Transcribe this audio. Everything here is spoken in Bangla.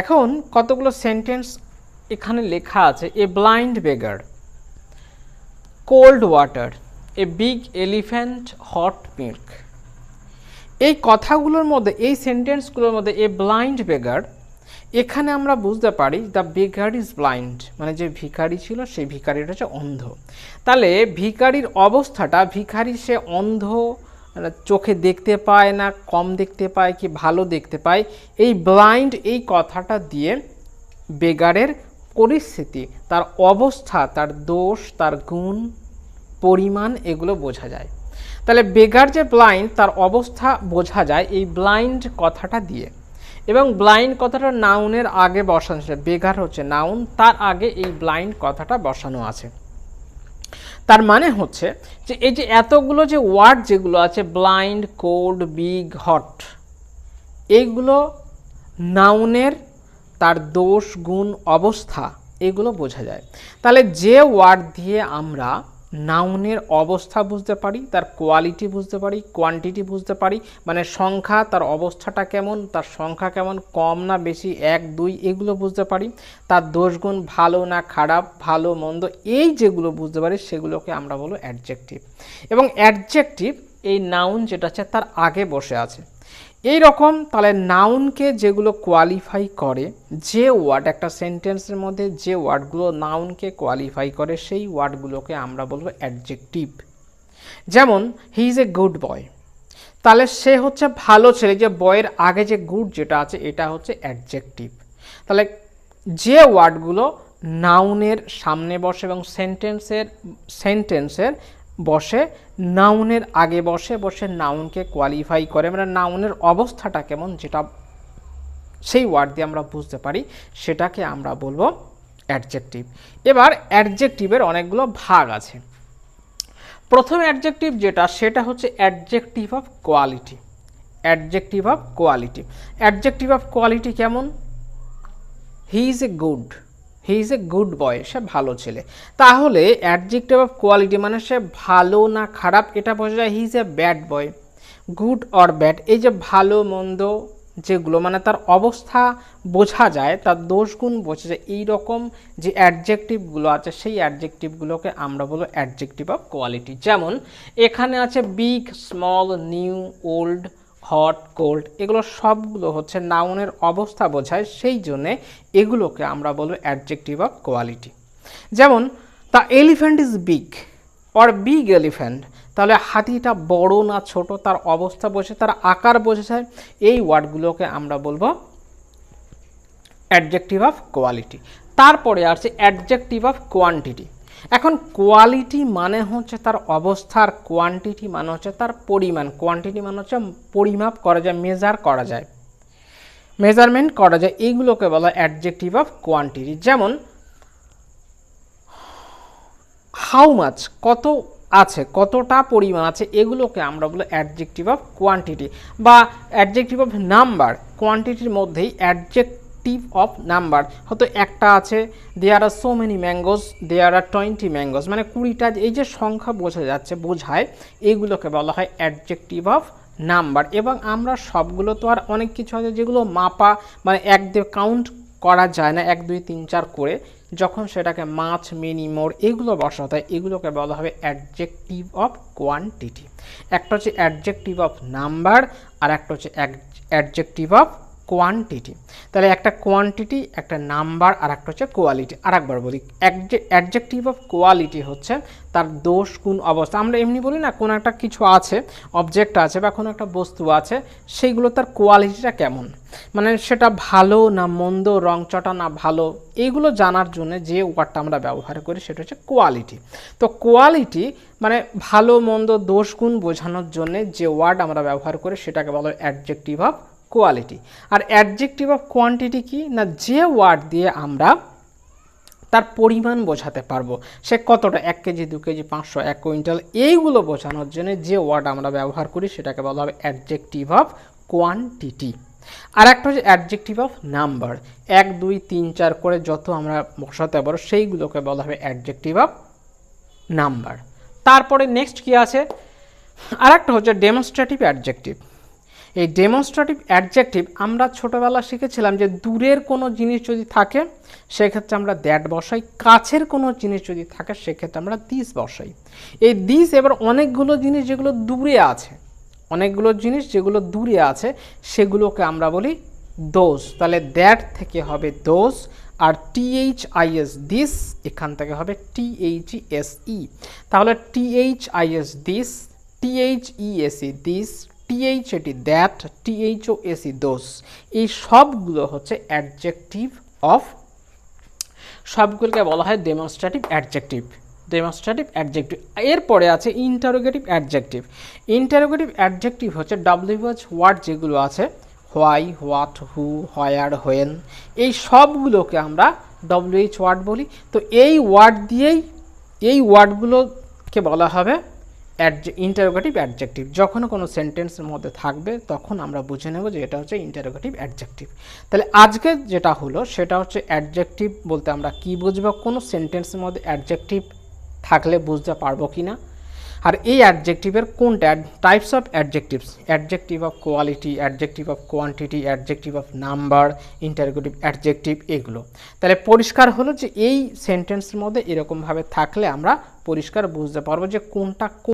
এখন কতগুলো সেন্টেন্স এখানে লেখা আছে। A blind বেগার, cold water, a big elephant, hot milk. এই কথাগুলোর মধ্যে, এই সেন্টেন্সগুলোর মধ্যে এ ব্লাইন্ড বেগার, এখানে আমরা বুঝতে পারি দ্য বেগার ইজ ব্লাইন্ড, মানে যে ভিখারি ছিল সেই ভিখারিটা হচ্ছে অন্ধ। তাহলে ভিখারির অবস্থাটা, ভিখারি সে অন্ধ, চোখে দেখতে পায় না, কম দেখতে পায় কি ভালো দেখতে পায়, এই ব্লাইন্ড এই কথাটা দিয়ে বেগারের পরিস্থিতি, তার অবস্থা, তার দোষ, তার গুণ, পরিমাণ এগুলো বোঝা যায়। তাহলে বেগার যে ব্লাইন্ড তার অবস্থা বোঝা যায় এই ব্লাইন্ড কথাটা দিয়ে। এবং ব্লাইন্ড কথাটা নাউনের আগে বসানো আছে, বেগার হচ্ছে নাউন, তার আগে এই ব্লাইন্ড কথাটা বসানো আছে। তার মানে হচ্ছে যে এই যে এতগুলো যে ওয়ার্ড যেগুলো আছে, ব্লাইন্ড, কোল্ড, বিগ, হট, এইগুলো নাউনের তার দোষ, গুণ, অবস্থা এগুলো বোঝা যায়। তাহলে যে ওয়ার্ড দিয়ে আমরা নাউনের অবস্থা বুঝতে পারি, তার কোয়ালিটি বুঝতে পারি, কোয়ান্টিটি বুঝতে পারি, মানে সংখ্যা, তার অবস্থাটা কেমন, তার সংখ্যা কেমন, কম না বেশি, 1 2 এগুলো বুঝতে পারি, তার দোষগুণ ভালো না খারাপ, ভালো মন্দ, এই যেগুলো বুঝতে পারি সেগুলোকে আমরা বলবো অ্যাডজেক্টিভ। এবং অ্যাডজেক্টিভ এই নাউন যেটা আছে তার আগে বসে আছে। এই রকম তাহলে নাউনকে যেগুলো কোয়ালিফাই করে, যে ওয়ার্ড একটা সেন্টেন্সের মধ্যে যে ওয়ার্ডগুলো নাউনকে কোয়ালিফাই করে সেই ওয়ার্ডগুলোকে আমরা বলবো অ্যাডজেক্টিভ। যেমন হি ইজ এ গুড বয়, তাহলে সে হচ্ছে ভালো ছেলে, যে বয়ের আগে যে গুড যেটা আছে এটা হচ্ছে অ্যাডজেক্টিভ। তাহলে যে ওয়ার্ডগুলো নাউনের সামনে বসে এবং সেন্টেন্সের বসে, নাউনের আগে বসে নাউনকে কোয়ালিফাই করে, মানে নাউনের অবস্থাটা কেমন যেটা সেই ওয়ার্ড দিয়ে আমরা বুঝতে পারি, সেটাকে আমরা বলবো অ্যাডজেক্টিভ। এবার অ্যাডজেক্টিভের অনেকগুলো ভাগ আছে। প্রথম অ্যাডজেক্টিভ যেটা, সেটা হচ্ছে adjective of quality. Adjective of quality, adjective of quality কেমন? He is a good, he is a good boy, সে ভালো ছেলে। তাহলে অ্যাডজেক্টিভ অফ কোয়ালিটি মানে সে ভালো না খারাপ এটা বোঝা যায়। হি is a bad boy, good or bad, এই যে ভালো মন্দ যেগুলো মানে তার অবস্থা বোঝা যায়, তার দোষগুণ বোঝা যায়, এই রকম যে অ্যাডজেক্টিভগুলো আছে সেই অ্যাডজেক্টিভগুলোকে আমরা বলবো অ্যাডজেক্টিভ অফ কোয়ালিটি। যেমন এখানে আছে big, small, new, old, hot, cold, এগুলো সবগুলো হচ্ছে নাউনের অবস্থা বোঝায়, সেই জন্যে এগুলোকে আমরা বলবো অ্যাডজেক্টিভ অফ কোয়ালিটি। যেমন the elephant is big or big elephant, তাহলে হাতিটা বড় না ছোট তার অবস্থা বোঝে, তার আকার বোঝা যায়, এই ওয়ার্ডগুলোকে আমরা বলবো অ্যাডজেক্টিভ অফ কোয়ালিটি। তারপরে আছে অ্যাডজেক্টিভ অফ কোয়ান্টিটি। এখন কোয়ালিটি মানে হচ্ছে তার অবস্থার, কোয়ান্টিটি মানে হচ্ছে তার পরিমাণ। কোয়ান্টিটি মানে হচ্ছে পরিমাপ করা যায়, মেজার করা যায়, মেজারমেন্ট করা যায়, এইগুলোকে বলা অ্যাডজেক্টিভ অফ কোয়ান্টিটি। যেমন হাউ মাচ, কত আছে, কতটা পরিমাণ আছে, এগুলোকে আমরা বলি অ্যাডজেক্টিভ অফ কোয়ান্টিটি। বা অ্যাডজেক্টিভ অফ নাম্বার, কোয়ান্টিটির মধ্যেই অ্যাডজেক্টিভ অফ নাম্বার, হয়তো একটা আছে, দেয়ার আর সো মেনি ম্যাঙ্গোস, দেয়ার আর 20 ম্যাঙ্গোস, মানে 20টা, এই যে সংখ্যা বোঝা যাচ্ছে, বোঝায়, এইগুলোকে বলা হয় অ্যাডজেক্টিভ অফ নাম্বার। এবং আমরা সবগুলো তো আর অনেক কিছু আছে যেগুলো মাপা, মানে এক দিয়ে কাউন্ট করা যায় না, 1 2 3 4 করে, যখন সেটাকে মাছ, মিনি, মোর এগুলো বসাতে হয়, এগুলোকে বলা হবে অ্যাডজেক্টিভ অফ কোয়ান্টিটি। একটা হচ্ছে অ্যাডজেক্টিভ অফ নাম্বার আর একটা হচ্ছে অ্যাডজেক্টিভ অফ কোয়ান্টিটি। তাহলে একটা কোয়ান্টিটি, একটা নাম্বার, আর একটা হচ্ছে কোয়ালিটি। আর একবার বলি, অ্যাডজেক্টিভ অফ কোয়ালিটি হচ্ছে তার দোষ, গুণ, অবস্থা। আমরা এমনি বলি না, কোনো একটা কিছু আছে, অবজেক্ট আছে বা কোনো একটা বস্তু আছে, সেইগুলো তার কোয়ালিটিটা কেমন, মানে সেটা ভালো না মন্দ, রংচটা না ভালো, এইগুলো জানার জন্য যে ওয়ার্ডটা আমরা ব্যবহার করি সেটা হচ্ছে কোয়ালিটি। তো কোয়ালিটি মানে ভালো মন্দ, দোষ, গুণ বোঝানোর জন্য যে ওয়ার্ড আমরা ব্যবহার করি সেটাকে বলা হয় অ্যাডজেক্টিভ অফ কোয়ালিটি। আর অ্যাডজেক্টিভ অফ কোয়ান্টিটি কি না, যে ওয়ার্ড দিয়ে আমরা তার পরিমাণ বোঝাতে পারবো, সে কতটা, 1 কেজি, 2 কেজি, 500, 1 কুইন্টাল, এইগুলো বোঝানোর জন্য যে ওয়ার্ড আমরা ব্যবহার করি সেটাকে বলা হবে অ্যাডজেক্টিভ অফ কোয়ান্টিটি। আর একটা হচ্ছে অ্যাডজেক্টিভ অফ নাম্বার, 1 2 3 4 করে যত আমরা বসাতে পারবো সেইগুলোকে বলা হবে অ্যাডজেক্টিভ অফ নাম্বার। তারপরে নেক্সট কি আছে, আর একটা হচ্ছে ডেমনস্ট্রেটিভ অ্যাডজেক্টিভ। এই ডেমনস্ট্রেটিভ অ্যাডজেক্টিভ আমরা ছোটোবেলা শিখেছিলাম যে দূরের কোনো জিনিস যদি থাকে সেক্ষেত্রে আমরা দ্যাট বসাই, কাছের কোনো জিনিস যদি থাকে সেক্ষেত্রে আমরা দিস বসাই। এই দিস এবার অনেকগুলো জিনিস যেগুলো দূরে আছে, অনেকগুলো জিনিস যেগুলো দূরে আছে সেগুলোকে আমরা বলি দোজ। তাহলে দ্যাট থেকে হবে দোজ, আর THIS দিস এখান থেকে হবে THESE। তাহলে THIS this, THESE this, TH এটি দ্যাট, THOSE দোজ, এই সবগুলো হচ্ছে অ্যাডজেক্টিভ অফ, সবগুলোকে বলা হয় ডেমনস্ট্রেটিভ অ্যাডজেক্টিভ। Demonstrative adjective. এরপরে আছে ইন্টারোগেটিভ অ্যাডজেক্টিভ। ইন্টারোগেটিভ অ্যাডজেক্টিভ হচ্ছে WH ওয়ার্ড যেগুলো আছে, why, what, who, where, when, এই সবগুলোকে আমরা WH ওয়ার্ড বলি। তো এই ওয়ার্ড দিয়েই, এই ওয়ার্ডগুলোকে বলা হবে ইন্টারোগেটিভ অ্যাডজেক্টিভ। যখন কোনো সেন্টেন্সের মধ্যে থাকবে তখন আমরা বুঝে নেব যে এটা হচ্ছে ইন্টারোগেটিভ অ্যাডজেক্টিভ। তাহলে আজকে যেটা হলো সেটা হচ্ছে অ্যাডজেক্টিভ বলতে আমরা কি বুঝবো, কোনো সেন্টেন্সের মধ্যে অ্যাডজেক্টিভ থাকলে বুঝতে পারবো কি না, আর এই অ্যাডজেক্টিভের কোনটা types of adjectives, adjective of quality, adjective of quantity, adjective of number, interrogative adjective, এগুলো। তাহলে পরিষ্কার হলো যে এই সেন্টেন্সের মধ্যে এরকমভাবে থাকলে আমরা পরিষ্কার বুঝতে পারবো যে কোনটা